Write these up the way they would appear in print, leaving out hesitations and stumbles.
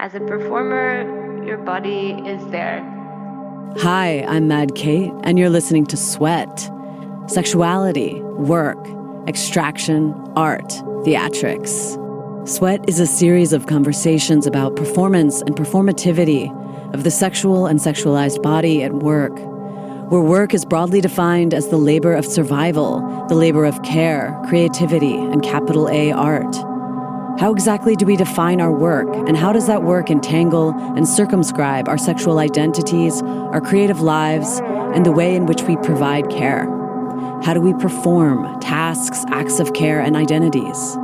As a performer, your body is there. Hi, I'm Mad Kate, and you're listening to S.W.E.A.T. Sexuality, work, extraction, art, theatrics. S.W.E.A.T is a series of conversations about performance and performativity of the sexual and sexualized body at work, where work is broadly defined as the labor of survival, the labor of care, creativity, and capital A art. How exactly do we define our work, and how does that work entangle and circumscribe our sexual identities, our creative lives, and the way in which we provide care? How do we perform tasks, acts of care, and identities?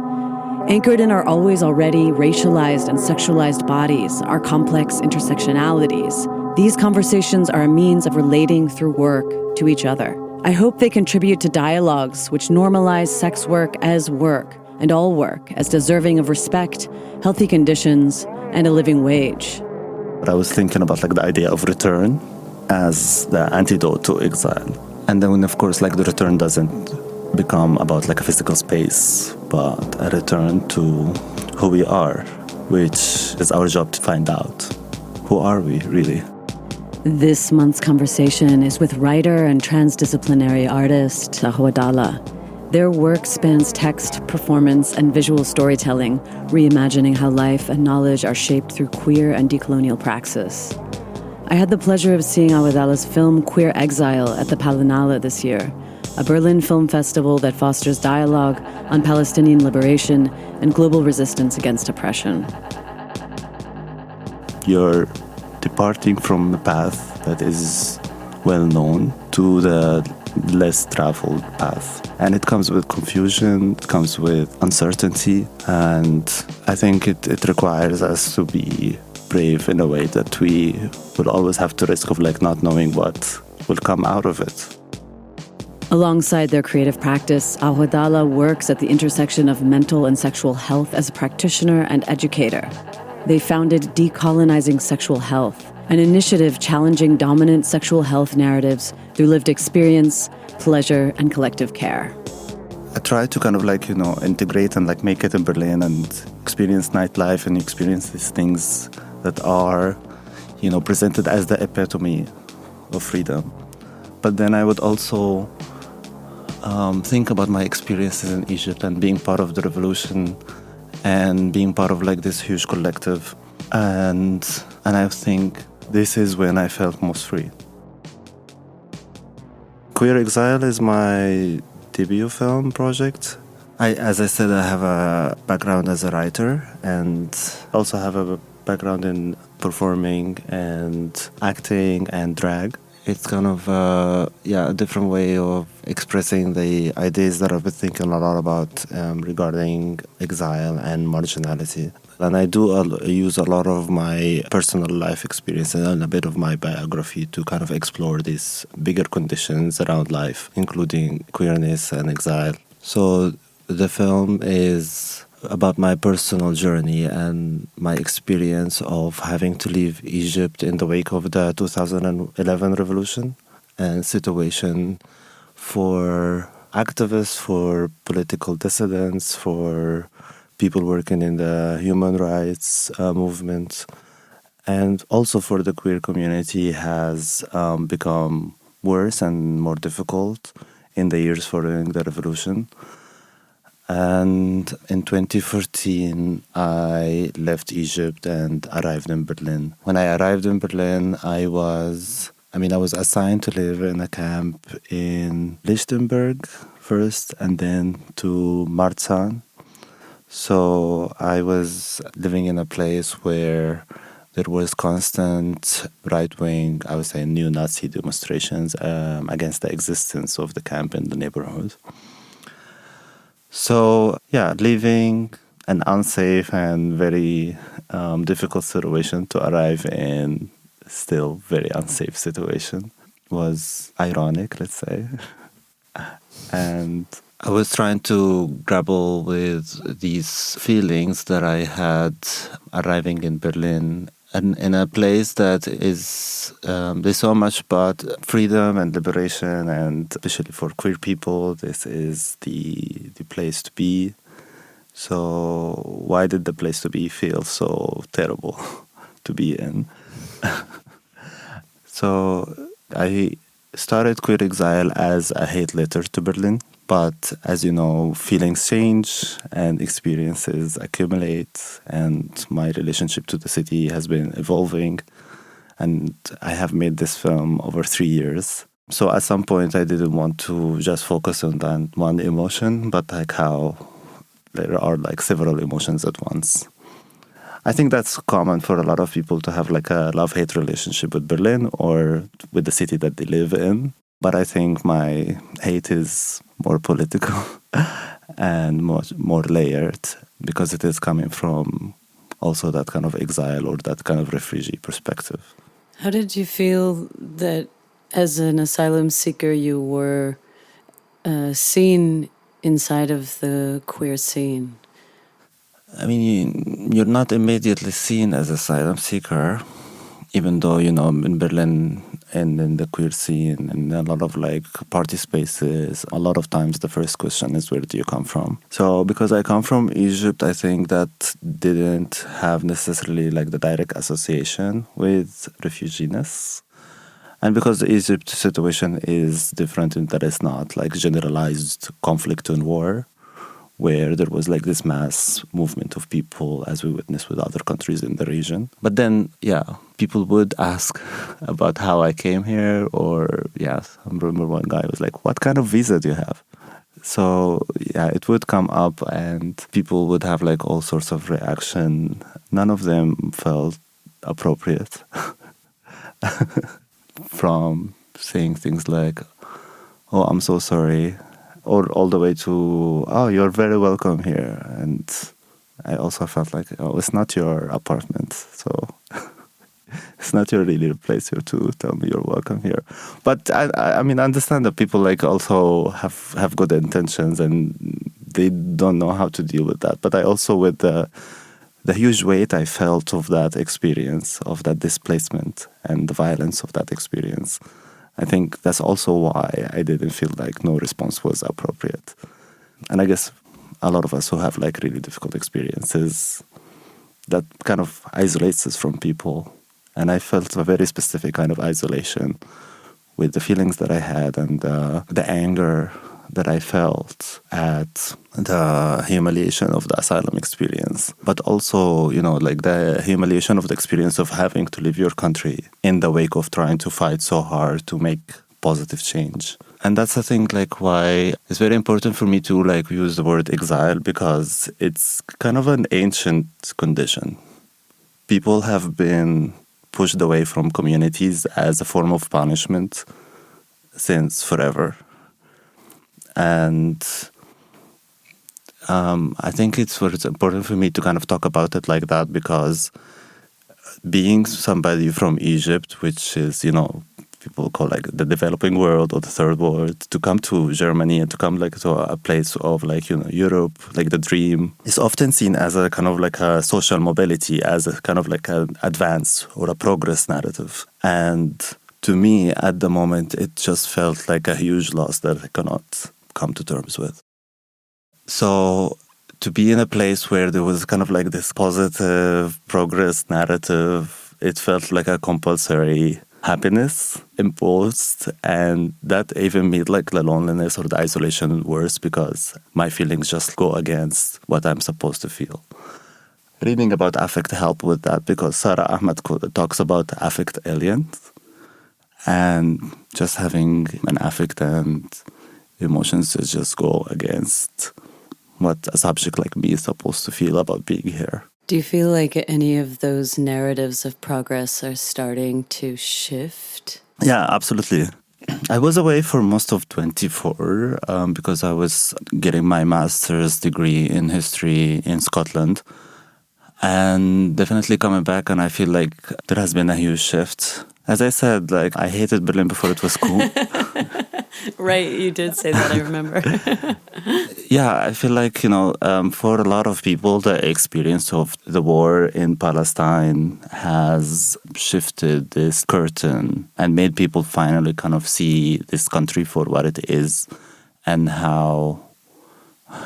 Anchored in our always already racialized and sexualized bodies, our complex intersectionalities, these conversations are a means of relating through work to each other. I hope they contribute to dialogues which normalize sex work as work, and all work as deserving of respect, healthy conditions, and a living wage. But I was thinking about the idea of return as the antidote to exile. And then, of course, the return doesn't become about a physical space, but a return to who we are, which is our job to find out. Who are we, really? This month's conversation is with writer and transdisciplinary artist Awadalla. Their work spans text, performance, and visual storytelling, reimagining how life and knowledge are shaped through queer and decolonial praxis. I had the pleasure of seeing Awadalla's film Queer Exile at the Biennale this year, a Berlin film festival that fosters dialogue on Palestinian liberation and global resistance against oppression. You're departing from a path that is well known to the less traveled path. And it comes with confusion, it comes with uncertainty, and I think it requires us to be brave in a way that we will always have to risk of not knowing what will come out of it. Alongside their creative practice, Awadalla works at the intersection of mental and sexual health as a practitioner and educator. They founded Decolonizing Sexual Health, an initiative challenging dominant sexual health narratives through lived experience, pleasure, and collective care. I try to integrate and make it in Berlin and experience nightlife and experience these things that are, presented as the epitome of freedom. But then I would also think about my experiences in Egypt and being part of the revolution and being part of this huge collective. And I think this is when I felt most free. Queer Exile is my debut film project. As I said, I have a background as a writer and also have a background in performing and acting and drag. It's kind of a different way of expressing the ideas that I've been thinking a lot about regarding exile and marginality. And I do use a lot of my personal life experience and a bit of my biography to kind of explore these bigger conditions around life, including queerness and exile. So the film is about my personal journey and my experience of having to leave Egypt in the wake of the 2011 revolution and situation for activists, for political dissidents, for people working in the human rights movement, and also for the queer community has become worse and more difficult in the years following the revolution. And in 2014, I left Egypt and arrived in Berlin. When I arrived in Berlin, I was assigned to live in a camp in Lichtenberg first, and then to Marzahn. So I was living in a place where there was constant right-wing, I would say neo-Nazi demonstrations against the existence of the camp in the neighborhood. So, leaving an unsafe and very difficult situation to arrive in still very unsafe situation was ironic, let's say. And I was trying to grapple with these feelings that I had arriving in Berlin and in a place that is, there's so much about freedom and liberation, and especially for queer people, this is the place to be. So why did the place to be feel so terrible? to be in. So I started Queer Exile as a hate letter to Berlin. But as you know, feelings change and experiences accumulate, and my relationship to the city has been evolving. And I have made this film over 3 years. So at some point, I didn't want to just focus on that one emotion, but like how there are like several emotions at once. I think that's common for a lot of people to have like a love-hate relationship with Berlin or with the city that they live in. But I think my hate is more political and more layered because it is coming from also that kind of exile or that kind of refugee perspective. How did you feel that as an asylum seeker you were seen inside of the queer scene? I mean, you're not immediately seen as a asylum seeker, even though, you know, in Berlin and in the queer scene and a lot of like party spaces, a lot of times the first question is, where do you come from? So because I come from Egypt, I think that didn't have necessarily like the direct association with refuginess. And because the Egypt situation is different in that it's not like generalized conflict and war, where there was like this mass movement of people as we witnessed with other countries in the region. But then, yeah, people would ask about how I came here, or, yeah, I remember one guy was like, what kind of visa do you have? So, yeah, it would come up and people would have like all sorts of reaction. None of them felt appropriate. From saying things like, oh, I'm so sorry, or all the way to, oh, you're very welcome here. And I also felt like, oh, it's not your apartment, so it's not your really place here to tell me you're welcome here. But I mean, I understand that people like also have good intentions and they don't know how to deal with that. But I also, with the huge weight I felt of that experience, of that displacement and the violence of that experience, I think that's also why I didn't feel like no response was appropriate. And I guess a lot of us who have like really difficult experiences, that kind of isolates us from people. And I felt a very specific kind of isolation with the feelings that I had and the anger that I felt at the humiliation of the asylum experience, but also, you know, like the humiliation of the experience of having to leave your country in the wake of trying to fight so hard to make positive change. And that's, I think, like why it's very important for me to like use the word exile, because it's kind of an ancient condition. People have been pushed away from communities as a form of punishment since forever. And I think it's important for me to kind of talk about it like that, because being somebody from Egypt, which is, you know, people call like the developing world or the third world, to come to Germany and to come like to a place of like, you know, Europe, like the dream, is often seen as a kind of like a social mobility, as a kind of like an advance or a progress narrative. And to me, at the moment, it just felt like a huge loss that I cannot come to terms with. So to be in a place where there was kind of like this positive progress narrative, it felt like a compulsory happiness imposed, and that even made like the loneliness or the isolation worse, because my feelings just go against what I'm supposed to feel. Reading about affect helped with that, because Sarah Ahmed talks about affect aliens, and just having an affect and emotions that just go against what a subject like me is supposed to feel about being here. Do you feel like any of those narratives of progress are starting to shift? Yeah, absolutely. I was away for most of 24 because I was getting my master's degree in history in Scotland. And definitely coming back, and I feel like there has been a huge shift. As I said, like, I hated Berlin before it was cool. Right, you did say that, I remember. Yeah, I feel like, you know, for a lot of people, the experience of the war in Palestine has shifted this curtain and made people finally kind of see this country for what it is and how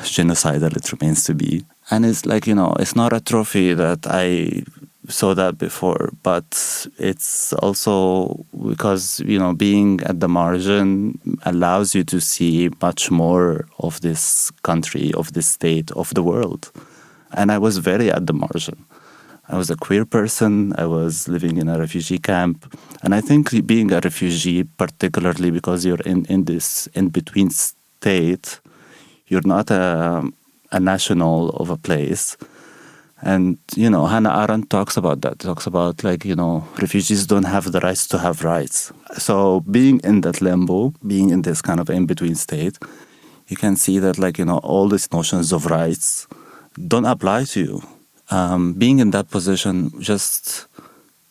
genocidal it remains to be. And it's like, you know, it's not a trophy that I saw that before, but it's also because, being at the margin allows you to see much more of this country, of this state, of the world. And I was very at the margin. I was a queer person. I was living in a refugee camp. And I think being a refugee, particularly because you're in this in-between state, you're not a national of a place. And, Hannah Arendt talks about that, talks about refugees don't have the rights to have rights. So being in that limbo, being in this kind of in-between state, you can see that all these notions of rights don't apply to you. Being in that position, just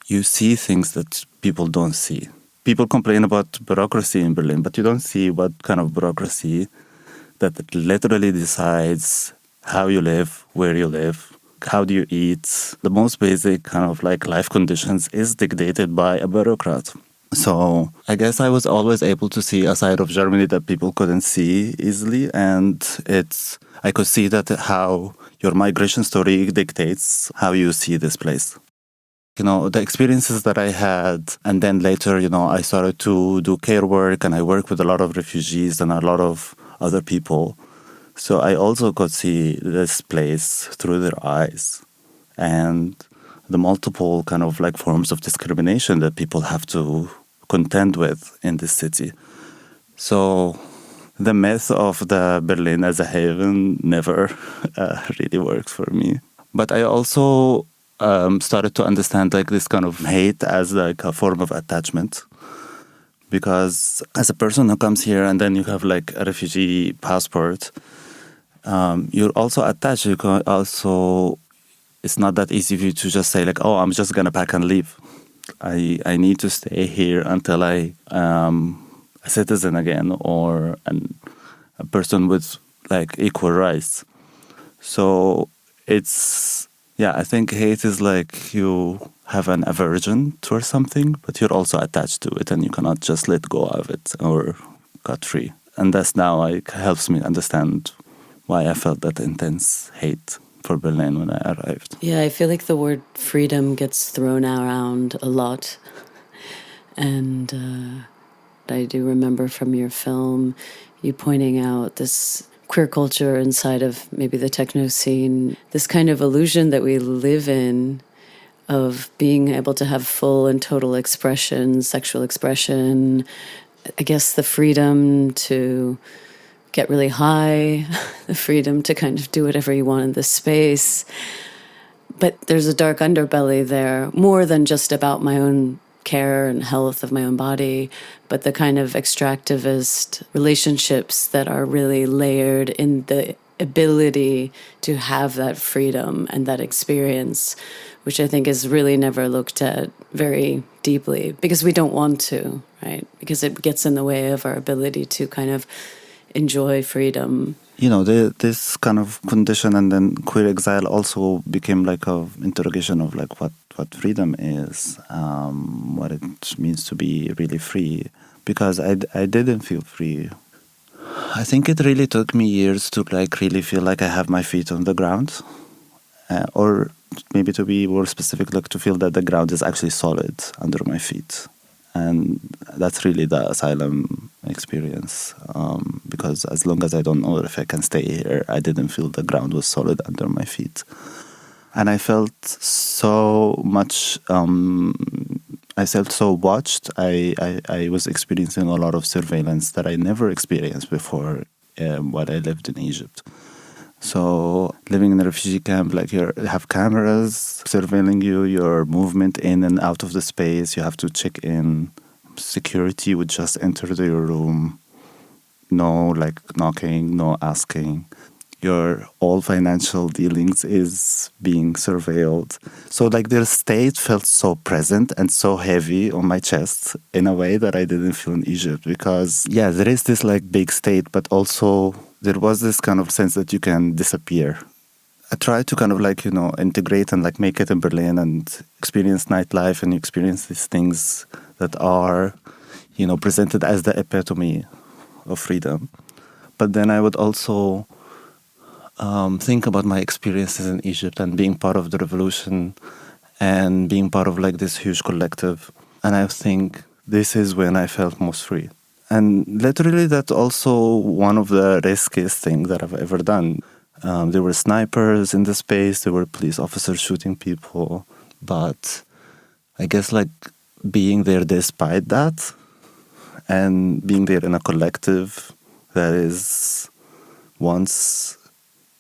you see things that people don't see. People complain about bureaucracy in Berlin, but you don't see what kind of bureaucracy that literally decides how you live, where you live, how do you eat. The most basic kind of life conditions is dictated by a bureaucrat. So I guess I was always able to see a side of Germany that people couldn't see easily. And I could see that how your migration story dictates how you see this place. The experiences that I had, and then later, I started to do care work, and I work with a lot of refugees and a lot of other people. So I also could see this place through their eyes and the multiple kind of forms of discrimination that people have to contend with in this city. So the myth of the Berlin as a haven never really worked for me. But I also started to understand this kind of hate as a form of attachment. Because as a person who comes here and then you have a refugee passport, you're also attached. You can also, it's not that easy for you to just say I'm just going to pack and leave. I need to stay here until I am a citizen again or a person with equal rights. So I think hate is you have an aversion towards something, but you're also attached to it and you cannot just let go of it or cut free. And that's now helps me understand why I felt that intense hate for Berlin when I arrived. Yeah, I feel like the word freedom gets thrown around a lot. And I do remember from your film, you pointing out this queer culture inside of maybe the techno scene, this kind of illusion that we live in of being able to have full and total expression, sexual expression, I guess the freedom to get really high, the freedom to kind of do whatever you want in this space. But there's a dark underbelly there, more than just about my own care and health of my own body, but the kind of extractivist relationships that are really layered in the ability to have that freedom and that experience, which I think is really never looked at very deeply because we don't want to, right? Because it gets in the way of our ability to kind of enjoy freedom. This kind of condition and then queer exile also became a interrogation of what freedom is, what it means to be really free. Because I didn't feel free. I think it really took me years to really feel like I have my feet on the ground, or maybe to be more specific, to feel that the ground is actually solid under my feet. And that's really the asylum experience, because as long as I don't know if I can stay here, I didn't feel the ground was solid under my feet. And I felt so much, I felt so watched. I was experiencing a lot of surveillance that I never experienced before while I lived in Egypt. So living in a refugee camp, you have cameras surveilling your movement in and out of the space. You have to check in. Security would just enter your room. No knocking, no asking. Your all financial dealings is being surveilled. So their state felt so present and so heavy on my chest in a way that I didn't feel in Egypt. Because there is this big state, but also there was this kind of sense that you can disappear. I tried to kind of integrate and make it in Berlin and experience nightlife and experience these things that are, presented as the epitome of freedom. But then I would also think about my experiences in Egypt and being part of the revolution and being part of like this huge collective. And I think this is when I felt most free. And literally, that's also one of the riskiest things that I've ever done. There were snipers in the space, there were police officers shooting people, but I guess like being there despite that and being there in a collective that is once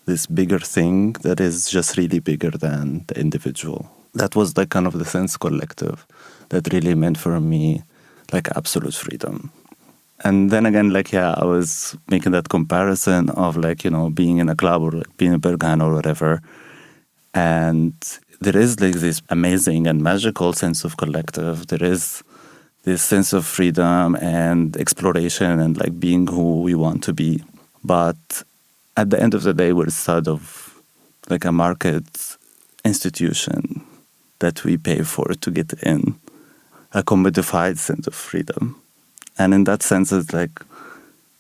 this bigger thing that is just really bigger than the individual. That was like kind of the sense collective that really meant for me like absolute freedom. And then again, like, yeah, I was making that comparison of like, you know, being in a club or like being in Berghain or whatever. And there is like this amazing and magical sense of collective. There is this sense of freedom and exploration and like being who we want to be. But at the end of the day, we're sort of like a market institution that we pay for to get in, a commodified sense of freedom. And in that sense, it's like,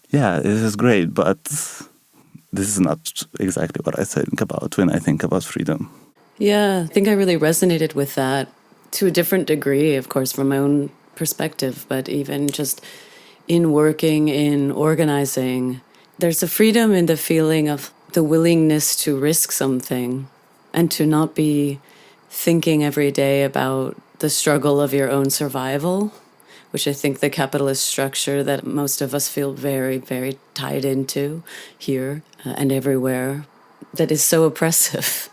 yeah, this is great, but this is not exactly what I think about when I think about freedom. Yeah, I think I really resonated with that to a different degree, of course, from my own perspective, but even just in working, in organizing, there's a freedom in the feeling of the willingness to risk something and to not be thinking every day about the struggle of your own survival, which I think the capitalist structure that most of us feel very, very tied into here and everywhere, that is so oppressive.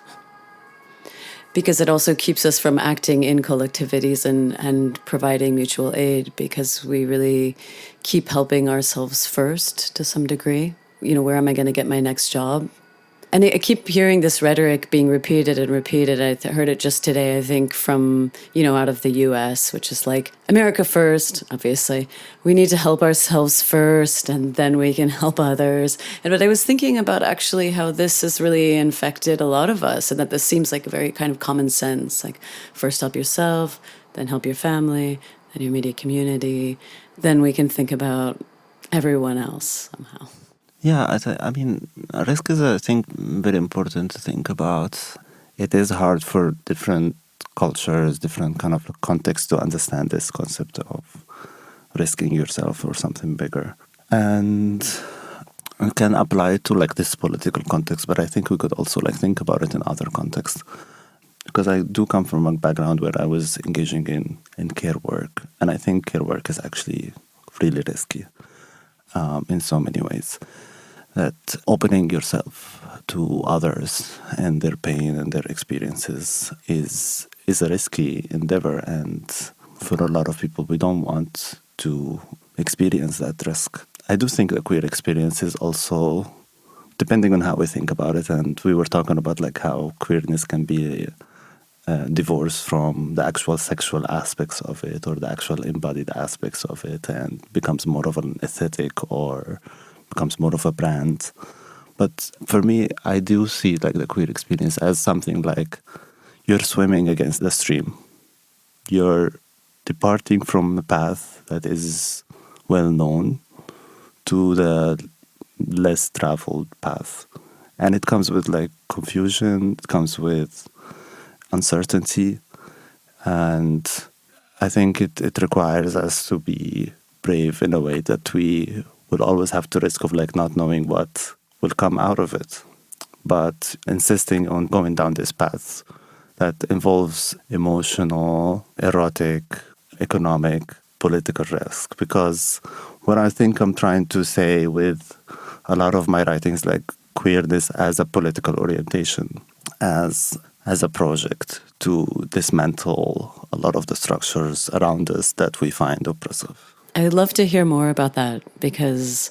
Because it also keeps us from acting in collectivities and providing mutual aid, because we really keep helping ourselves first to some degree. You know, where am I going to get my next job? And I keep hearing this rhetoric being repeated and repeated. I heard it just today, I think, from, you know, out of the US, which is like, America first, obviously. We need to help ourselves first, and then we can help others. But I was thinking about actually how this has really infected a lot of us, and that this seems like a very kind of common sense. Like, first help yourself, then help your family, then your immediate community. Then we can think about everyone else somehow. Yeah, I mean, risk is, I think, very important to think about. It is hard for different cultures, different kind of contexts to understand this concept of risking yourself for something bigger. And it can apply to like this political context, but I think we could also like think about it in other contexts. Because I do come from a background where I was engaging in care work, and I think care work is actually really risky in so many ways. That opening yourself to others and their pain and their experiences is a risky endeavor, and for a lot of people, we don't want to experience that risk. I do think the queer experience is also, depending on how we think about it, and we were talking about like how queerness can be divorced from the actual sexual aspects of it or the actual embodied aspects of it, and becomes more of an aesthetic or becomes more of a brand. But for me, I do see like the queer experience as something like you're swimming against the stream. You're departing from a path that is well known to the less traveled path. And it comes with like confusion, it comes with uncertainty. And I think it requires us to be brave in a way that we will always have to risk of like not knowing what will come out of it, but insisting on going down this path that involves emotional, erotic, economic, political risk. Because what I think I'm trying to say with a lot of my writings, like queerness as a political orientation, as a project to dismantle a lot of the structures around us that we find oppressive. I'd love to hear more about that, because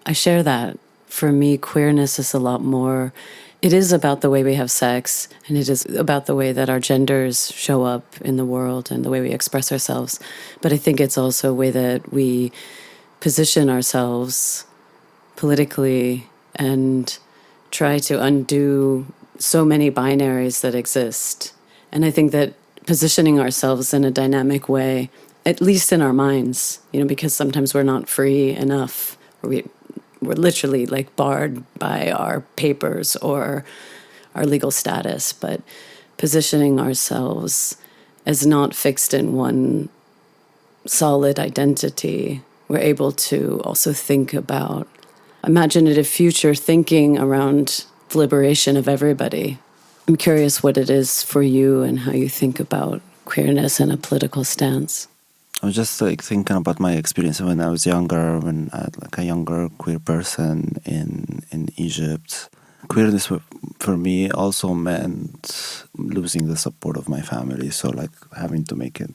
I share that. For me, queerness is a lot more. It is about the way we have sex, and it is about the way that our genders show up in the world and the way we express ourselves. But I think it's also a way that we position ourselves politically and try to undo so many binaries that exist. And I think that positioning ourselves in a dynamic way, at least in our minds, you know, because sometimes we're not free enough. We're literally like barred by our papers or our legal status. But positioning ourselves as not fixed in one solid identity, we're able to also think about imaginative future thinking around the liberation of everybody. I'm curious what it is for you and how you think about queerness and a political stance. I was just like thinking about my experience when I was younger, when I like a younger queer person in Egypt. Queerness for me also meant losing the support of my family, so like having to make it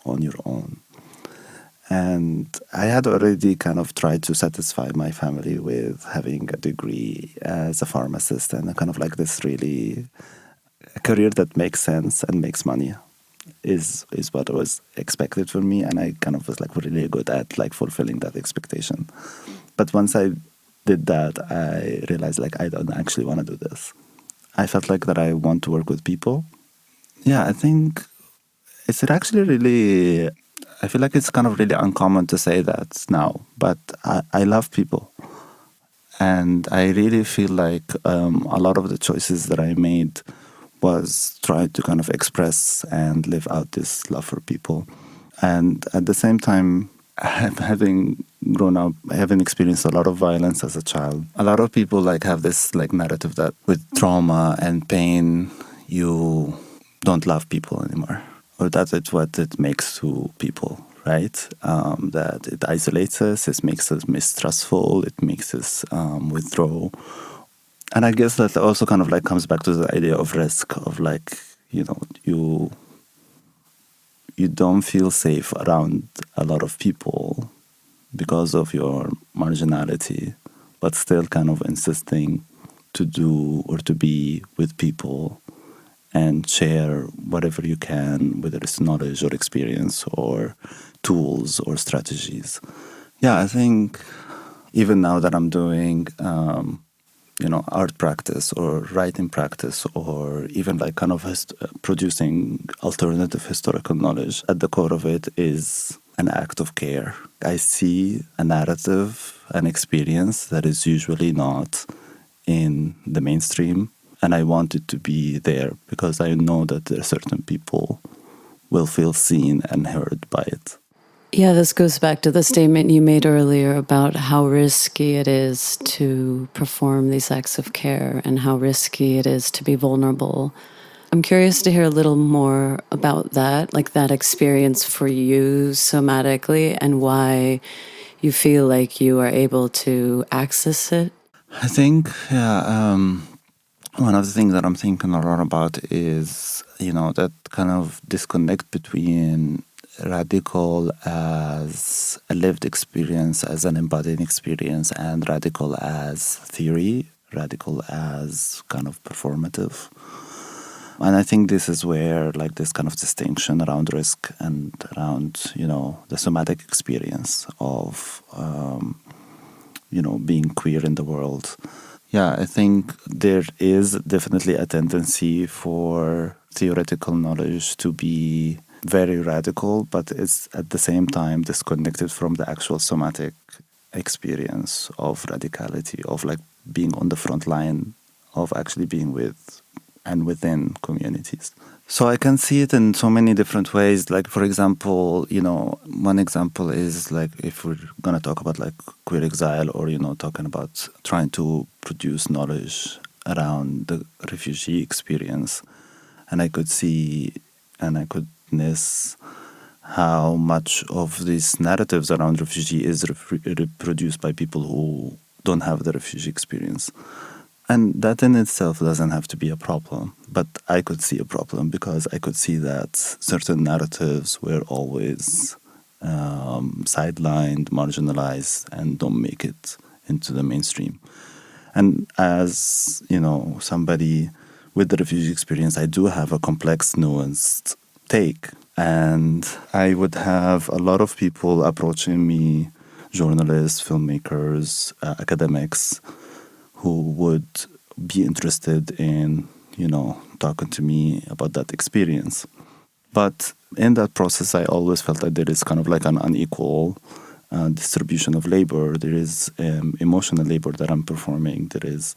on your own. And I had already kind of tried to satisfy my family with having a degree as a pharmacist and kind of like this really a career that makes sense and makes money is what was expected for me, and I kind of was like really good at like fulfilling that expectation. But once I did that, I realized like I don't actually want to do this. I felt like that I want to work with people. Yeah, I think it's actually really, I feel like it's kind of really uncommon to say that now, but I love people. And I really feel like a lot of the choices that I made was trying to kind of express and live out this love for people. And at the same time, having grown up, having experienced a lot of violence as a child, a lot of people like have this like narrative that with trauma and pain, you don't love people anymore, or that it's what it makes to people, right? That it isolates us, it makes us mistrustful, it makes us withdraw. And I guess that also kind of like comes back to the idea of risk, of like, you know, you don't feel safe around a lot of people because of your marginality, but still kind of insisting to do or to be with people and share whatever you can, whether it's knowledge or experience or tools or strategies. Yeah, I think even now that I'm doing art practice or writing practice or even like kind of producing alternative historical knowledge, at the core of it is an act of care. I see a narrative, an experience that is usually not in the mainstream, and I want it to be there because I know that there are certain people will feel seen and heard by it. Yeah, this goes back to the statement you made earlier about how risky it is to perform these acts of care and how risky it is to be vulnerable. I'm curious to hear a little more about that, like that experience for you somatically and why you feel like you are able to access it. I think, one of the things that I'm thinking a lot about is, that kind of disconnect between radical as a lived experience, as an embodied experience, and radical as theory, radical as kind of performative. And I think this is where like this kind of distinction around risk and around, the somatic experience of, being queer in the world. Yeah, I think there is definitely a tendency for theoretical knowledge to be very radical, but it's at the same time disconnected from the actual somatic experience of radicality, of like being on the front line, of actually being with and within communities. So I can see it in so many different ways. Like, for example, one example is like if we're going to talk about like queer exile or, talking about trying to produce knowledge around the refugee experience. And I could see and I could witness how much of these narratives around refugee is reproduced by people who don't have the refugee experience. And that in itself doesn't have to be a problem. But I could see a problem because I could see that certain narratives were always sidelined, marginalized, and don't make it into the mainstream. And as, somebody with the refugee experience, I do have a complex, nuanced take. And I would have a lot of people approaching me, journalists, filmmakers, academics, who would be interested in, talking to me about that experience. But in that process, I always felt that there is kind of like an unequal distribution of labor. There is emotional labor that I'm performing. There is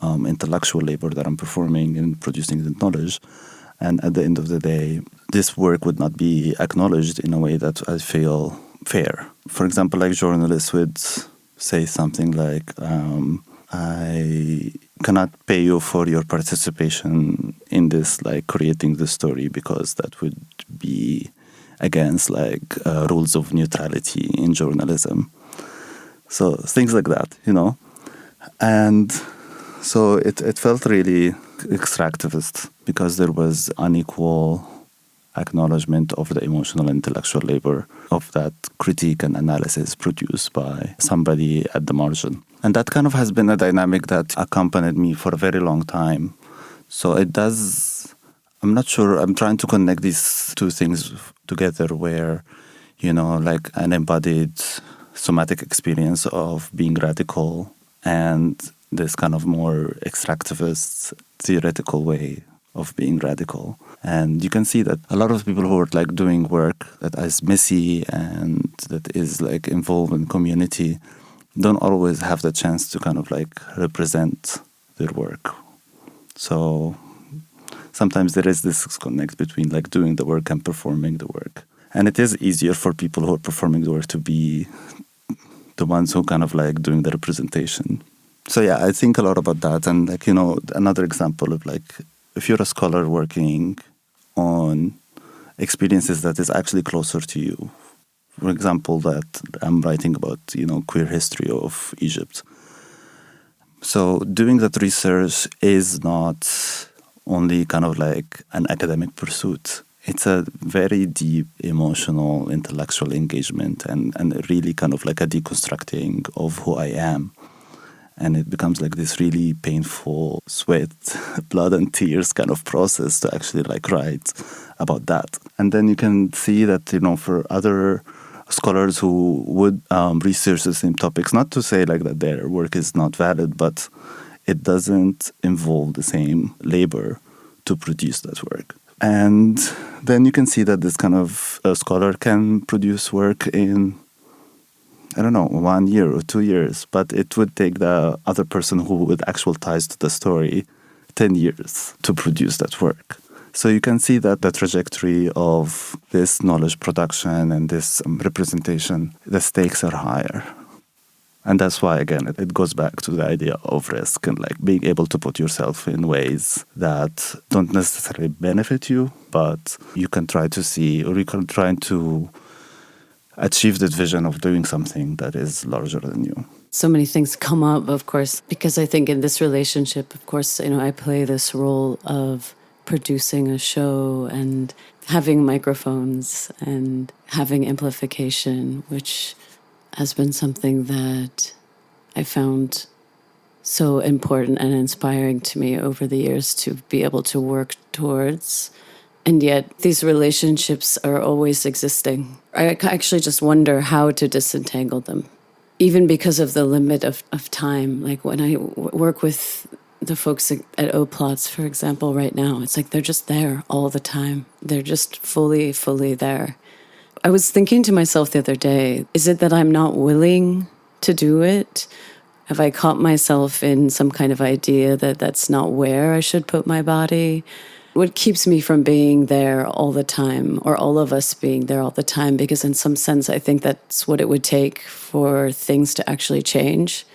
intellectual labor that I'm performing in producing the knowledge. And at the end of the day, this work would not be acknowledged in a way that I feel fair. For example, like journalists would say something like, I cannot pay you for your participation in this, like creating the story, because that would be against like rules of neutrality in journalism. So things like that, you know. And so it felt really extractivist because there was unequal acknowledgement of the emotional and intellectual labor of that critique and analysis produced by somebody at the margin. And that kind of has been a dynamic that accompanied me for a very long time. So it does, I'm not sure, I'm trying to connect these two things together where, you know, like an embodied somatic experience of being radical and this kind of more extractivist theoretical way of being radical. And you can see that a lot of people who are like doing work that is messy and that is like involved in community don't always have the chance to kind of like represent their work. So sometimes there is this disconnect between like doing the work and performing the work. And it is easier for people who are performing the work to be the ones who kind of like doing the representation. So yeah, I think a lot about that. And like, you know, another example of like, if you're a scholar working on experiences that is actually closer to you, for example, that I'm writing about, you know, queer history of Egypt. So doing that research is not only kind of like an academic pursuit. It's a very deep emotional, intellectual engagement and really kind of like a deconstructing of who I am. And it becomes like this really painful sweat, blood and tears kind of process to actually like write about that. And then you can see that, you know, for other scholars who would research the same topics, not to say like that their work is not valid, but it doesn't involve the same labor to produce that work. And then you can see that this kind of scholar can produce work in, I don't know, 1 year or 2 years, but it would take the other person who with actual ties to the story 10 years to produce that work. So you can see that the trajectory of this knowledge production and this representation, the stakes are higher. And that's why, again, it goes back to the idea of risk and like being able to put yourself in ways that don't necessarily benefit you, but you can try to see, or you can try to achieve that vision of doing something that is larger than you. So many things come up, of course, because I think in this relationship, of course, you know, I play this role of producing a show and having microphones and having amplification, which has been something that I found so important and inspiring to me over the years to be able to work towards. And yet these relationships are always existing. I actually just wonder how to disentangle them, even because of the limit of time. Like when I work with the folks at O-Plots, for example, right now, it's like they're just there all the time. They're just fully there. I was thinking to myself the other day, is it that I'm not willing to do it? Have I caught myself in some kind of idea that that's not where I should put my body? What keeps me from being there all the time, or all of us being there all the time? Because in some sense, I think that's what it would take for things to actually change,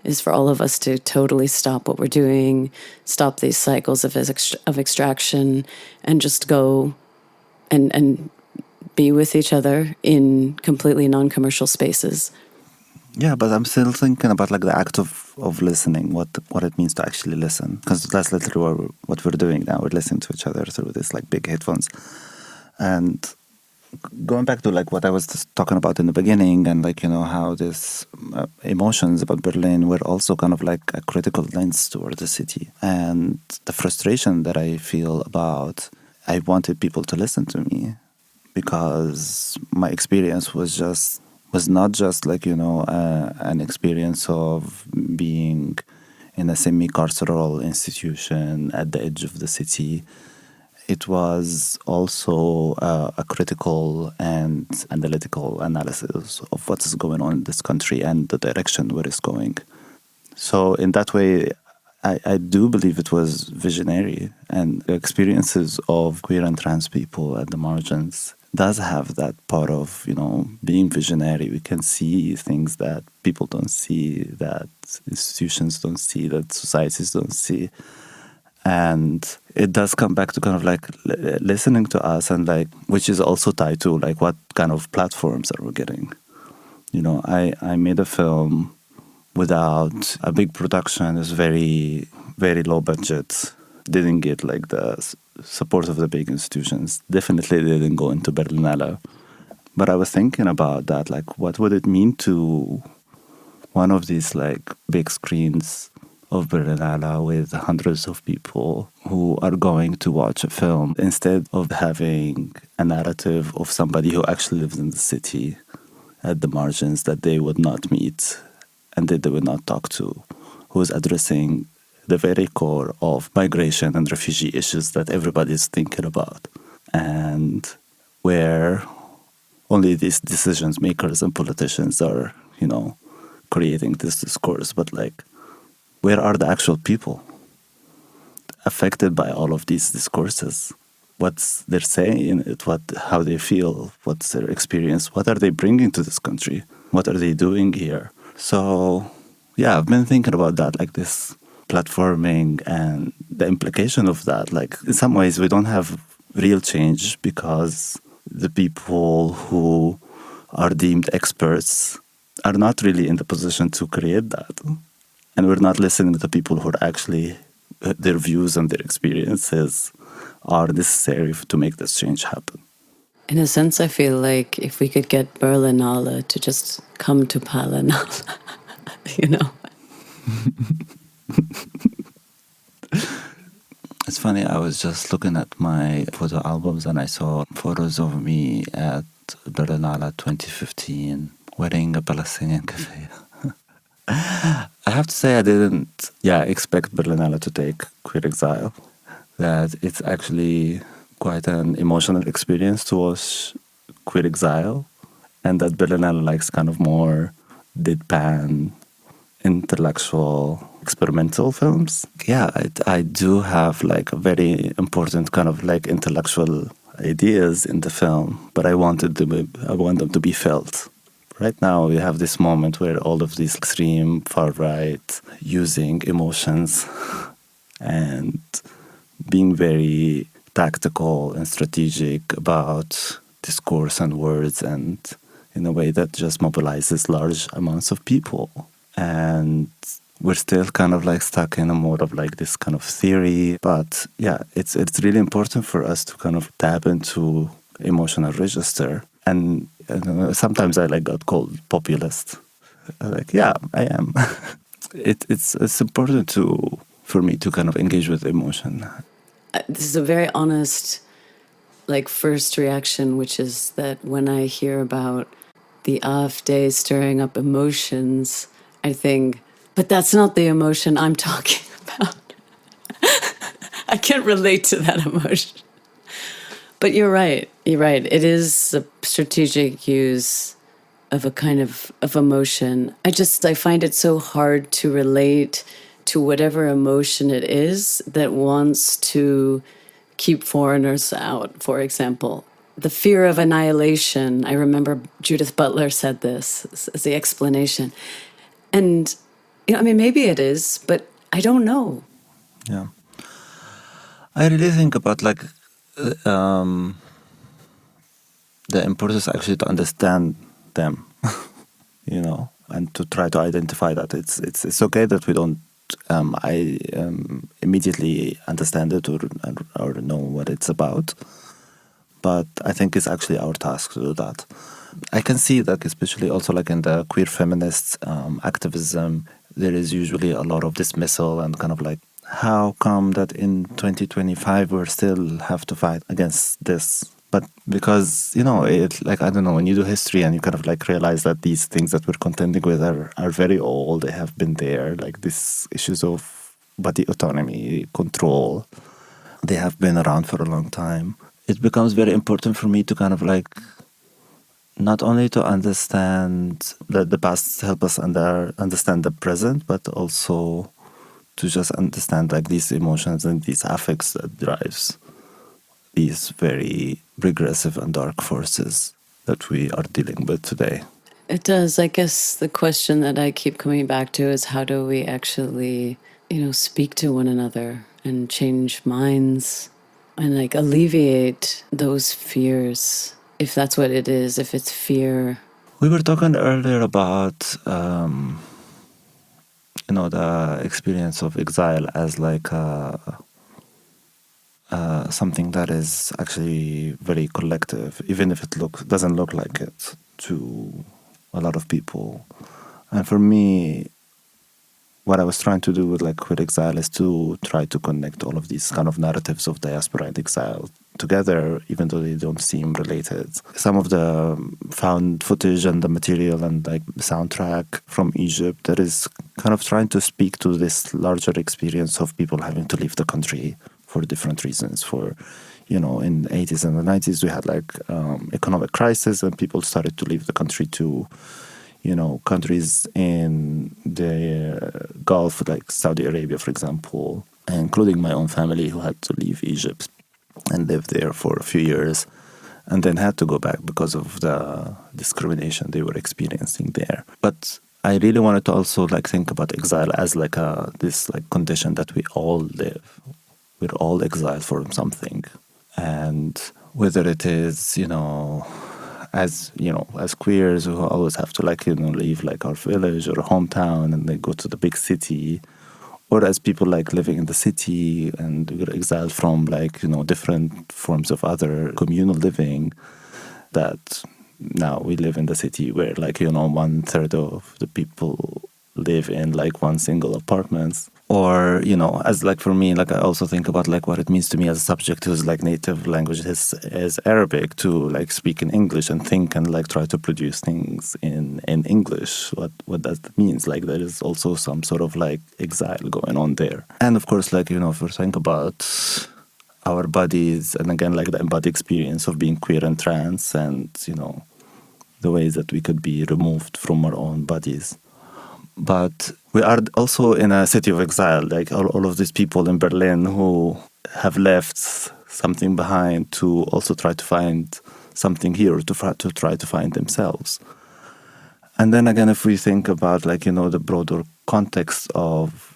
is for all of us to totally stop what we're doing, stop these cycles of extraction, and just go and be with each other in completely non-commercial spaces. Yeah, but I'm still thinking about like the act of listening, what it means to actually listen, because that's literally what we're doing now. We're listening to each other through this like big headphones. And going back to like what I was just talking about in the beginning, and like, you know, how this emotions about Berlin were also kind of like a critical lens toward the city, and the frustration that I feel about, I wanted people to listen to me because my experience was not just like, you know, an experience of being in a semi-carceral institution at the edge of the city. It was also a critical and analytical analysis of what is going on in this country and the direction where it's going. So in that way, I do believe it was visionary, and the experiences of queer and trans people at the margins does have that part of, being visionary. We can see things that people don't see, that institutions don't see, that societies don't see. And it does come back to kind of like listening to us, and like, which is also tied to like what kind of platforms are we getting. I made a film without a big production. It's very, very low budget. Didn't get like the support of the big institutions. Definitely didn't go into Berlinale. But I was thinking about that, like, what would it mean to one of these like big screens of Berlinale with hundreds of people who are going to watch a film, instead of having a narrative of somebody who actually lives in the city at the margins that they would not meet and that they would not talk to, who's addressing the very core of migration and refugee issues that everybody's thinking about, and where only these decisions makers and politicians are, creating this discourse. But like, where are the actual people affected by all of these discourses? What's their say in it? How they feel? What's their experience? What are they bringing to this country? What are they doing here? So, yeah, I've been thinking about that, like this platforming and the implication of that. Like, in some ways, we don't have real change because the people who are deemed experts are not really in the position to create that. And we're not listening to the people who are actually, their views and their experiences are necessary to make this change happen. In a sense, I feel like if we could get Berlinale to just come to Palinale, It's funny, I was just looking at my photo albums and I saw photos of me at Berlinale 2015 wearing a Palestinian keffiyeh. I have to say I didn't expect Berlinale to take queer exile. That it's actually quite an emotional experience to watch queer exile, and that Berlinale likes kind of more deadpan, intellectual, experimental films. Yeah, I do have like a very important kind of like intellectual ideas in the film, but I want them to be felt. Right now, we have this moment where all of these extreme far right using emotions and being very tactical and strategic about discourse and words, and in a way that just mobilizes large amounts of people. And we're still kind of like stuck in a mode of like this kind of theory. But yeah, it's really important for us to kind of tap into emotional register. And sometimes I like got called populist. Like, yeah, I am. It's important for me to kind of engage with emotion. This is a very honest, like, first reaction, which is that when I hear about the AfD stirring up emotions, I think, but that's not the emotion I'm talking about. I can't relate to that emotion. But you're right. You're right. It is a strategic use of a kind of emotion. I find it so hard to relate to whatever emotion it is that wants to keep foreigners out, for example. The fear of annihilation. I remember Judith Butler said this as the explanation. And, maybe it is, but I don't know. Yeah. I really think about like the importance actually to understand them, and to try to identify that it's okay that we don't immediately understand it or know what it's about, but I think it's actually our task to do that. I can see that, especially also like in the queer feminist activism, there is usually a lot of dismissal and kind of like, how come that in 2025 we still have to fight against this? But because, it's like, I don't know, when you do history and you kind of like realize that these things that we're contending with are very old, they have been there, like these issues of body autonomy, control, they have been around for a long time. It becomes very important for me to kind of like, not only to understand that the past help us understand the present, but also to just understand like these emotions and these affects that drives these very regressive and dark forces that we are dealing with today. It does. I guess the question that I keep coming back to is how do we actually, speak to one another and change minds and like alleviate those fears, if that's what it is, if it's fear. We were talking earlier about, the experience of exile as like something that is actually very collective, even if it doesn't look like it to a lot of people. And for me, what I was trying to do with like Queer Exile is to try to connect all of these kind of narratives of diaspora and exile together, even though they don't seem related. Some of the found footage and the material and like the soundtrack from Egypt that is kind of trying to speak to this larger experience of people having to leave the country for different reasons. In the 80s and the 90s, we had like economic crisis and people started to leave the country to countries in the Gulf, like Saudi Arabia, for example, including my own family who had to leave Egypt and live there for a few years and then had to go back because of the discrimination they were experiencing there. But I really wanted to also like think about exile as like this like condition that we all live. We're all exiled from something. And whether it is, as queers who always have to leave like our village or hometown and they go to the big city, or as people like living in the city and we're exiled from different forms of other communal living, that now we live in the city where 1/3 of the people live in one single apartment. Or, as for me, I also think about what it means to me as a subject whose native language is Arabic to speak in English and think and try to produce things in English. What does that mean? There is also some sort of exile going on there. And of course, if we think about our bodies and again, the embodied experience of being queer and trans and, the ways that we could be removed from our own bodies. But we are also in a city of exile, all of these people in Berlin who have left something behind to also try to find something here, to try to find themselves. And then again, if we think about the broader context of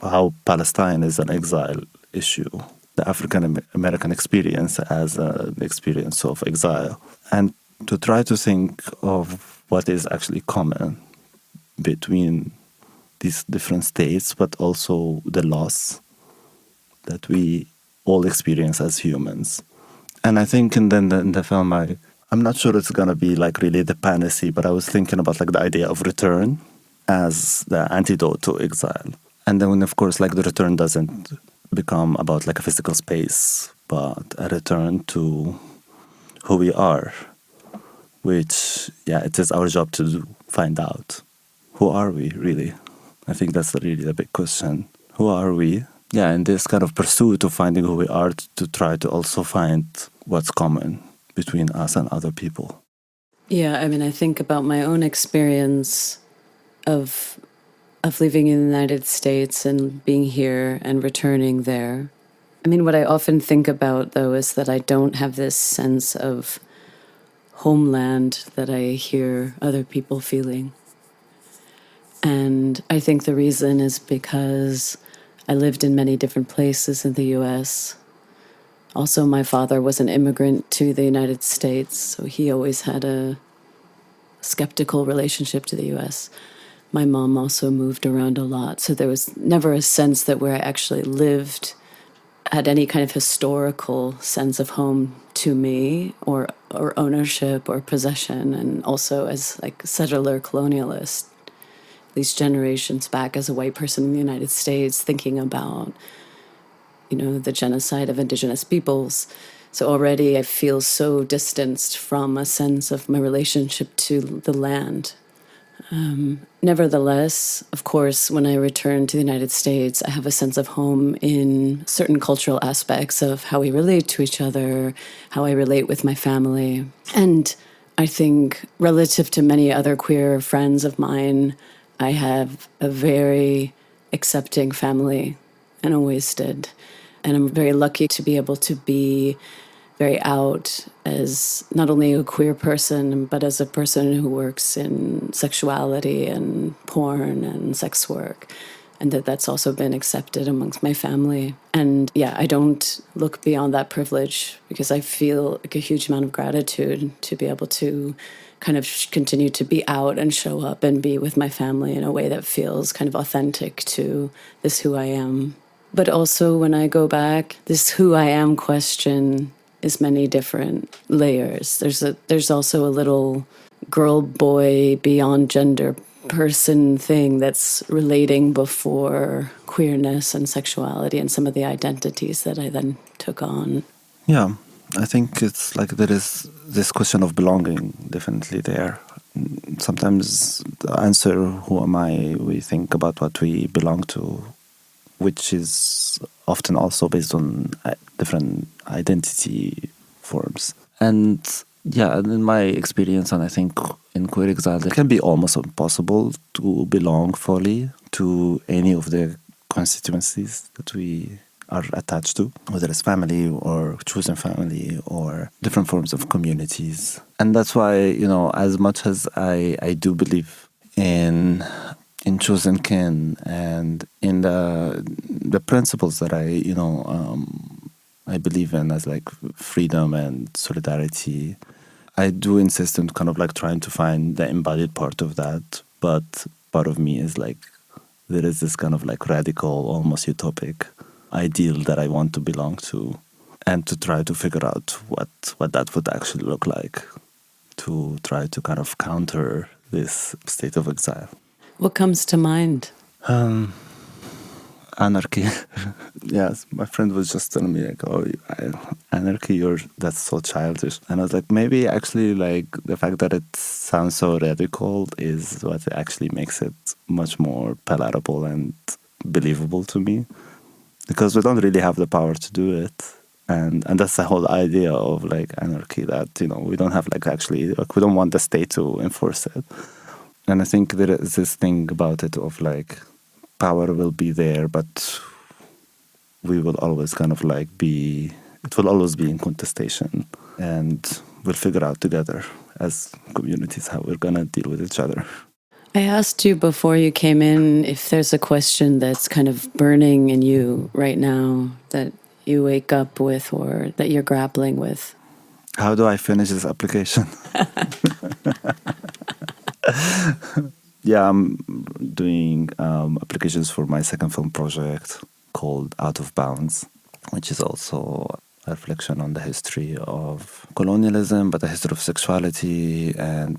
how Palestine is an exile issue, the African American experience as an experience of exile, and to try to think of what is actually common between these different states, but also the loss that we all experience as humans. And I think in the film, I'm not sure it's going to be really the panacea, but I was thinking about the idea of return as the antidote to exile. And then, of course, the return doesn't become about a physical space, but a return to who we are, which, it is our job to find out. Who are we, really? I think that's really the big question. Who are we? Yeah, in this kind of pursuit of finding who we are, to try to also find what's common between us and other people. Yeah, I think about my own experience of living in the United States and being here and returning there. What I often think about, though, is that I don't have this sense of homeland that I hear other people feeling. And I think the reason is because I lived in many different places in the U.S. Also, my father was an immigrant to the United States, so he always had a skeptical relationship to the U.S. My mom also moved around a lot, so there was never a sense that where I actually lived had any kind of historical sense of home to me or ownership or possession, and also as settler colonialist. These generations back as a white person in the United States thinking about, the genocide of indigenous peoples. So already I feel so distanced from a sense of my relationship to the land. Nevertheless, of course, when I return to the United States, I have a sense of home in certain cultural aspects of how we relate to each other, how I relate with my family. And I think relative to many other queer friends of mine, I have a very accepting family and always did. And I'm very lucky to be able to be very out as not only a queer person, but as a person who works in sexuality and porn and sex work. And that's also been accepted amongst my family. And yeah, I don't look beyond that privilege because I feel like a huge amount of gratitude to be able to kind of continue to be out and show up and be with my family in a way that feels kind of authentic to this who I am. But also when I go back, this who I am question is many different layers. There's also a little girl, boy, beyond gender person thing that's relating before queerness and sexuality and some of the identities that I then took on. Yeah, I think it's like there is this question of belonging definitely there. Sometimes the answer, who am I, we think about what we belong to, which is often also based on different identity forms. And yeah, in my experience, and I think in queer exile, it can be almost impossible to belong fully to any of the constituencies that we are attached to, whether it's family or chosen family or different forms of communities. And that's why, as much as I do believe in chosen kin and in the principles that I believe in, as like freedom and solidarity, I do insist on kind of like trying to find the embodied part of that. But part of me is like, there is this kind of like radical, almost utopic ideal that I want to belong to, and to try to figure out what that would actually look like, to try to kind of counter this state of exile. What comes to mind? Anarchy. Yes, my friend was just telling me like, "Oh, anarchy, that's so childish." And I was like, maybe actually like the fact that it sounds so radical is what actually makes it much more palatable and believable to me, because we don't really have the power to do it. And that's the whole idea of like anarchy, that we don't have like actually like, we don't want the state to enforce it. And I think there is this thing about it of like, power will be there, but we will always kind of like it will always be in contestation, and we'll figure out together as communities how we're going to deal with each other. I asked you before you came in if there's a question that's kind of burning in you right now that you wake up with or that you're grappling with. How do I finish this application? Yeah, I'm doing applications for my second film project called Out of Bounds, which is also a reflection on the history of colonialism, but the history of sexuality and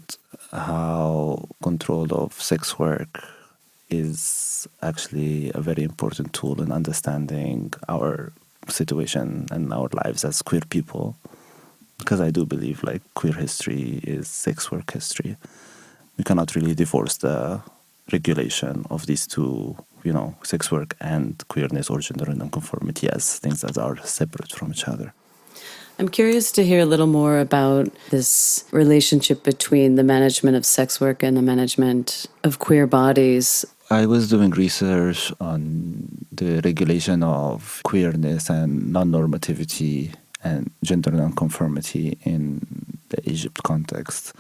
how control of sex work is actually a very important tool in understanding our situation and our lives as queer people. Because I do believe like queer history is sex work history. We cannot really divorce the regulation of these two, sex work and queerness or gender nonconformity as things that are separate from each other. I'm curious to hear a little more about this relationship between the management of sex work and the management of queer bodies. I was doing research on the regulation of queerness and non-normativity and gender nonconformity in the Egypt context,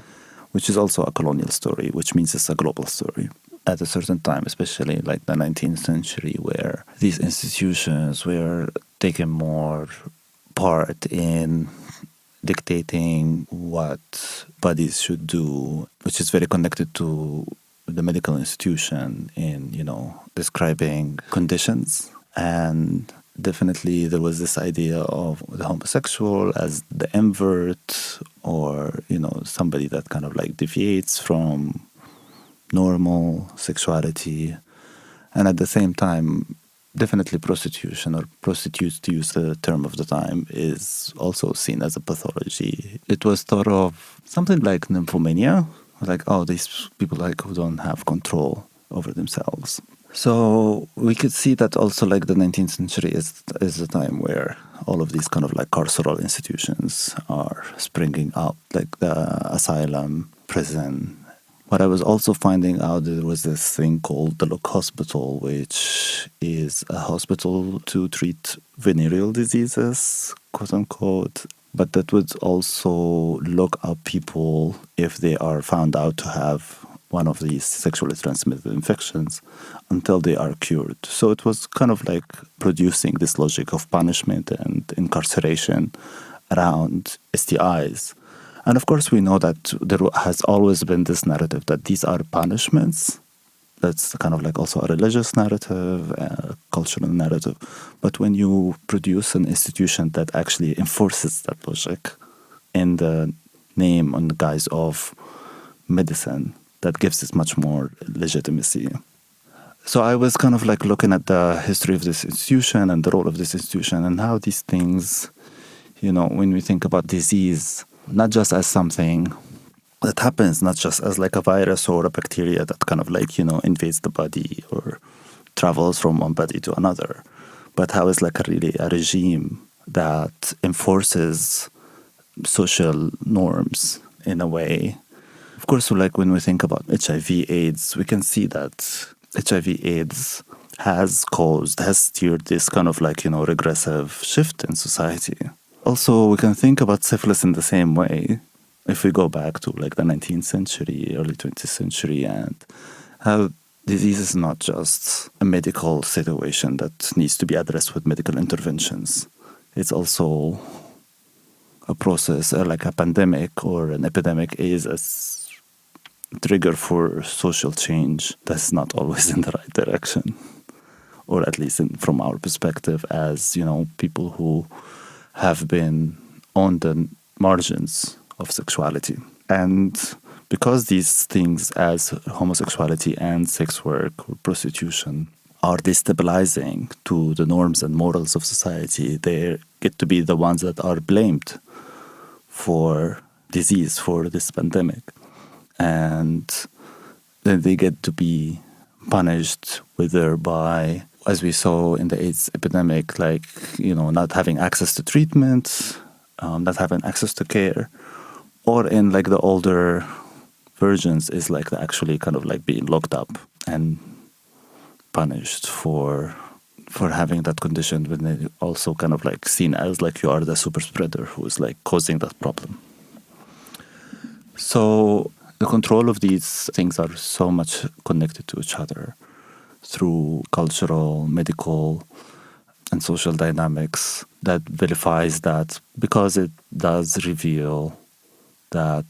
which is also a colonial story, which means it's a global story. At a certain time, especially like the 19th century, where these institutions were taking more part in dictating what bodies should do, which is very connected to the medical institution in, describing conditions. And definitely there was this idea of the homosexual as the invert, or somebody that kind of like deviates from normal sexuality. And at the same time, definitely prostitution, or prostitutes, to use the term of the time, is also seen as a pathology. It was thought of something like nymphomania, like, oh, these people like who don't have control over themselves. So we could see that also like the 19th century is a time where all of these kind of like carceral institutions are springing up, like the asylum, prison, What I was also finding out, there was this thing called the Look Hospital, which is a hospital to treat venereal diseases, quote unquote. But that would also look up people if they are found out to have one of these sexually transmitted infections until they are cured. So it was kind of like producing this logic of punishment and incarceration around STIs. And of course, we know that there has always been this narrative that these are punishments. That's kind of like also a religious narrative, a cultural narrative. But when you produce an institution that actually enforces that logic in the name and the guise of medicine, that gives it much more legitimacy. So I was kind of like looking at the history of this institution and the role of this institution and how these things, when we think about disease, not just as something that happens, not just as like a virus or a bacteria that kind of like, invades the body or travels from one body to another, but how it's like a regime that enforces social norms in a way. Of course, like when we think about HIV/AIDS, we can see that HIV/AIDS has steered this kind of like, regressive shift in society. Also, we can think about syphilis in the same way if we go back to like the 19th century, early 20th century, and how disease is not just a medical situation that needs to be addressed with medical interventions. It's also a process, like a pandemic or an epidemic is a trigger for social change that's not always in the right direction, or at least from our perspective as, people who have been on the margins of sexuality. And because these things as homosexuality and sex work or prostitution are destabilizing to the norms and morals of society, they get to be the ones that are blamed for disease, for this pandemic. And then they get to be punished, whether by, as we saw in the AIDS epidemic, like, not having access to treatment, not having access to care, or in like the older versions is like actually kind of like being locked up and punished for having that condition, when they also kind of like seen as like you are the super spreader who is like causing that problem. So the control of these things are so much connected to each other through cultural, medical, and social dynamics that verifies that, because it does reveal that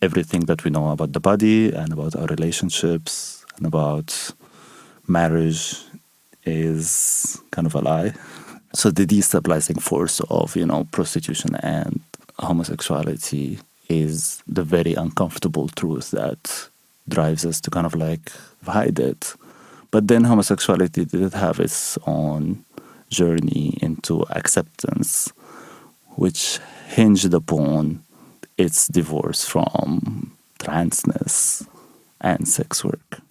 everything that we know about the body and about our relationships and about marriage is kind of a lie. So the destabilizing force of, prostitution and homosexuality is the very uncomfortable truth that drives us to kind of like hide it. But then homosexuality did have its own journey into acceptance, which hinged upon its divorce from transness and sex work.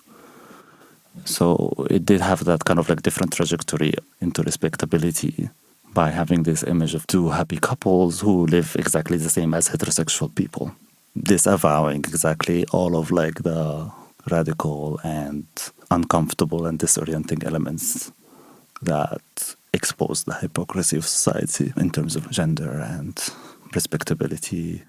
So it did have that kind of like different trajectory into respectability by having this image of two happy couples who live exactly the same as heterosexual people, disavowing exactly all of like the radical and uncomfortable and disorienting elements that expose the hypocrisy of society in terms of gender and respectability.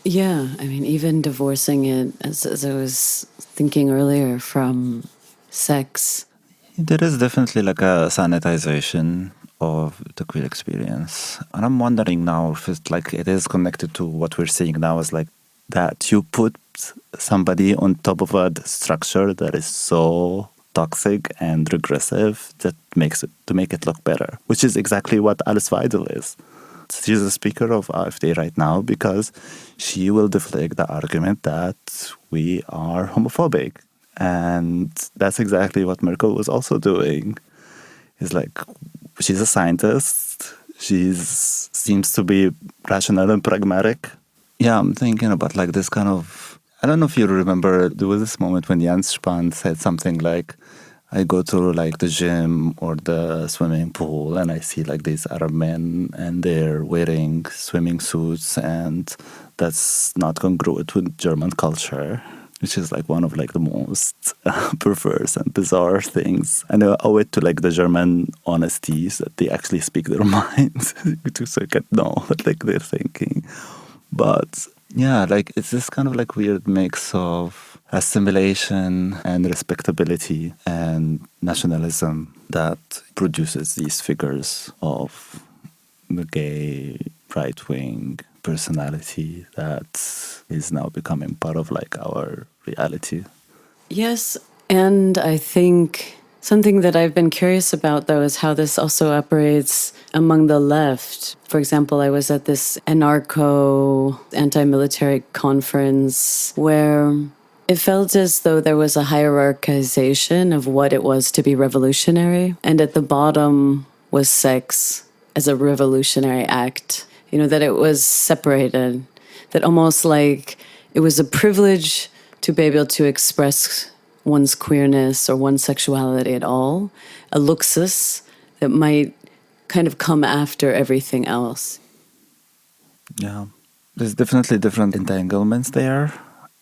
Yeah, I mean, even divorcing it, as I was thinking earlier, from sex. There is definitely like a sanitization of the queer experience. And I'm wondering now if it's like it is connected to what we're seeing now as like that you put somebody on top of a structure that is so toxic and regressive that makes it to make it look better, which is exactly what Alice Weidel is. She's a speaker of AfD right now because she will deflect the argument that we are homophobic. And that's exactly what Merkel was also doing. It's like, she's a scientist. She seems to be rational and pragmatic. Yeah, I'm thinking about like this kind of, I don't know if you remember, there was this moment when Jens Spahn said something like, I go to like the gym or the swimming pool and I see like these Arab men and they're wearing swimming suits, and that's not congruent with German culture. which is like one of like the most perverse and bizarre things. And I owe it to like the German honesties that they actually speak their minds. Just like know what like they're thinking. But yeah, like it's this kind of like weird mix of assimilation and respectability and nationalism that produces these figures of the gay right-wing personality that is now becoming part of like our reality. Yes, and I think something that I've been curious about, though, is how this also operates among the left. For example, I was at this anarcho anti-military conference where it felt as though there was a hierarchization of what it was to be revolutionary, and at the bottom was sex as a revolutionary act. You know, that it was separated, that almost like it was a privilege to be able to express one's queerness or one's sexuality at all, a luxus that might kind of come after everything else. Yeah, there's definitely different entanglements there.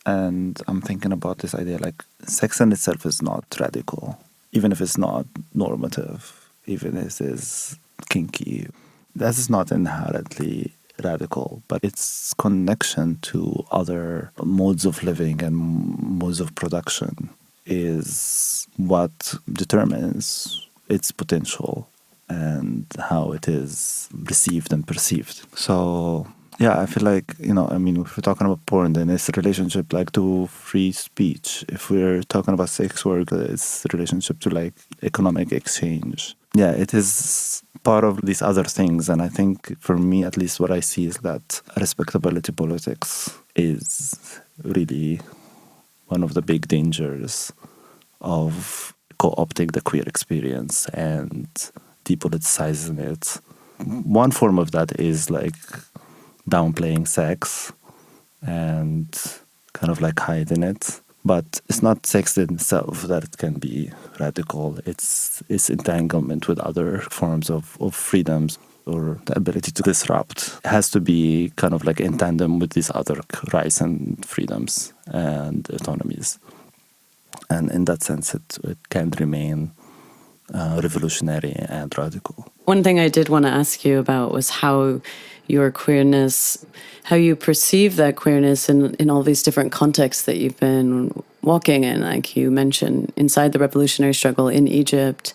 And I'm thinking about this idea like sex in itself is not radical, even if it's not normative, even if it's kinky. That is not inherently radical, but its connection to other modes of living and modes of production is what determines its potential and how it is received and perceived. So, yeah, I feel like, if we're talking about porn, then it's a relationship like to free speech. If we're talking about sex work, it's a relationship to like economic exchange. Yeah, it is part of these other things. And I think for me, at least what I see is that respectability politics is really one of the big dangers of co-opting the queer experience and depoliticizing it. One form of that is like downplaying sex and kind of like hiding it. But it's not sex in itself that can be radical. It's entanglement with other forms of freedoms or the ability to disrupt. It has to be kind of like in tandem with these other rights and freedoms and autonomies. And in that sense, it can remain revolutionary and radical. One thing I did want to ask you about was how your queerness, how you perceive that queerness in all these different contexts that you've been walking in, like you mentioned, inside the revolutionary struggle in Egypt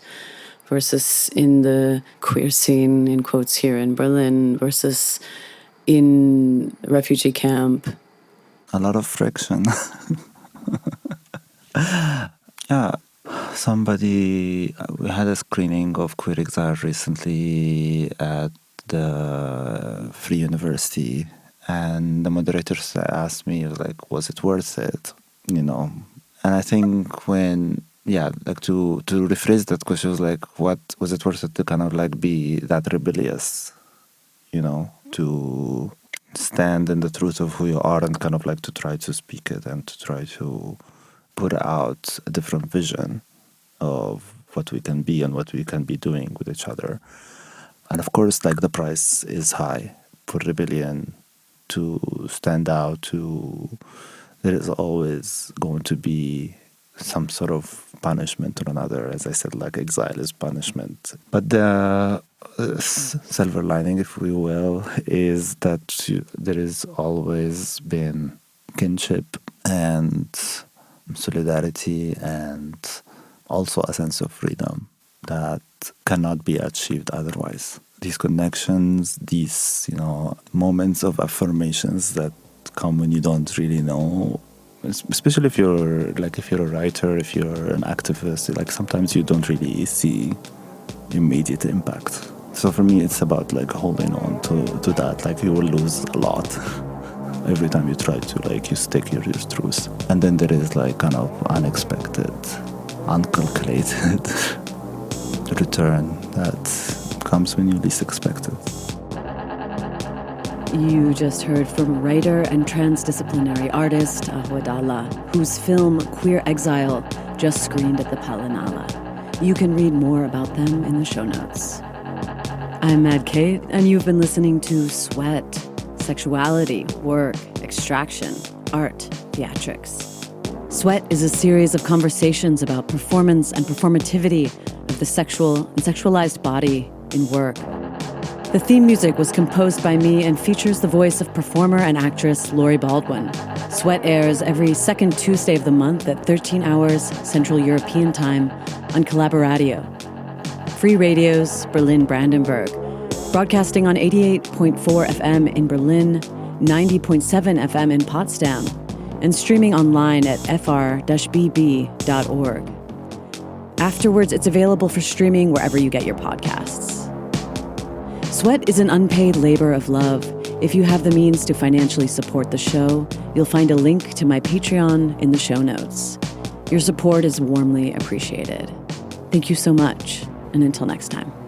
versus in the queer scene, in quotes here in Berlin, versus in a refugee camp. A lot of friction. Yeah. We had a screening of Queer Exile recently at the Free University, and the moderator asked me, was it worth it? And I think to rephrase that question was like, what was it worth it to kind of like be that rebellious, to stand in the truth of who you are and kind of like to try to speak it and to try to put out a different vision of what we can be and what we can be doing with each other. And of course, like the price is high for rebellion to stand out. There is always going to be some sort of punishment or another. As I said, like exile is punishment. But the silver lining, if we will, is that there has always been kinship and solidarity and also a sense of freedom that cannot be achieved otherwise. These connections, these, moments of affirmations that come when you don't really know, especially if you're a writer, if you're an activist, like sometimes you don't really see immediate impact. So for me, it's about like holding on to that. Like you will lose a lot every time you try to you stick your truth. And then there is like kind of unexpected, uncalculated return that comes when you least expect it. You just heard from writer and transdisciplinary artist Awadalla, whose film Queer Exile just screened at the Palinala. You can read more about them in the show notes. I'm Mad Kate, and you've been listening to Sweat, Sexuality, Work, Extraction, Art, Theatrics. Sweat is a series of conversations about performance and performativity of the sexual and sexualized body in work. The theme music was composed by me and features the voice of performer and actress Lori Baldwin. Sweat airs every second Tuesday of the month at 13 hours Central European Time on Collaboradio. Free Radios, Berlin-Brandenburg, broadcasting on 88.4 FM in Berlin, 90.7 FM in Potsdam, and streaming online at fr-bb.org. Afterwards, it's available for streaming wherever you get your podcasts. Sweat is an unpaid labor of love. If you have the means to financially support the show, you'll find a link to my Patreon in the show notes. Your support is warmly appreciated. Thank you so much, and until next time.